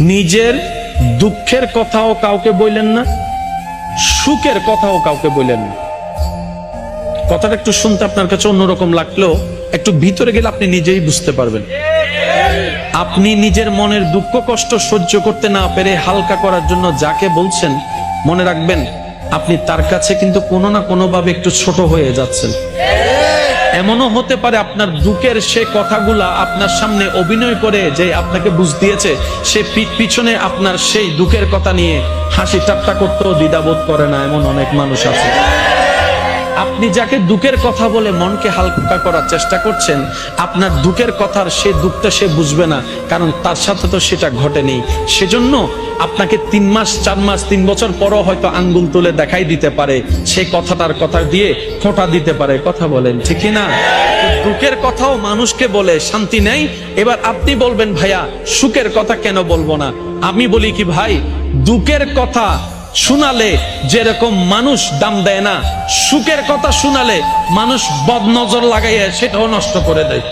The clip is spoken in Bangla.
নিজের দুঃখের কথাও কাউকে বললেন না, সুখের কথাও কাউকে বললেন না। কথাটা একটু শুনতে আপনার কাছে অন্যরকম লাগলেও একটু ভিতরে গেলে আপনি নিজেই বুঝতে পারবেন। আপনি নিজের মনের দুঃখ কষ্ট সহ্য করতে না পেরে হালকা করার জন্য যাকে বলছেন, মনে রাখবেন আপনি তার কাছে কিন্তু কোনো না কোনো ভাবে একটু ছোট হয়ে যাচ্ছেন। এমনও হতে পারে আপনার দুঃখের সে কথাগুলা আপনার সামনে অভিনয় করে যে আপনাকে বুঝ দিয়েছে, সে পিছনে আপনার সেই দুঃখের কথা নিয়ে হাসি ঠাট্টা করতেও দ্বিধাবোধ করে না, এমন অনেক মানুষ আছে। আপনি যাকে দুঃখের কথা বলে মনকে হালকা করার চেষ্টা করছেন, আপনার দুঃখের কথার সে দুঃখটা সে বুঝবে না, কারণ তার সাথে তো সেটা ঘটেনি। সেজন্য আপনাকে 3 মাস 4 মাস 3 বছর পরও হয়তো আঙ্গুল তুলে দেখাই দিতে পারে, সেই কথাটার কথা দিয়ে খোঁটা দিতে পারে। কথা বলেন ঠিক না? দুঃখের কথাও মানুষকে বলে শান্তি নেই। এবার আপনি বলবেন ভাইয়া সুখের কথা কেন বলবো না? আমি বলি কি ভাই, দুঃখের কথা শোনালে যেরকম মানুষ দাম দেয় না, সুখের কথা শোনালে মানুষ বদনজর লাগাইয়া সেটাও নষ্ট করে দেয়।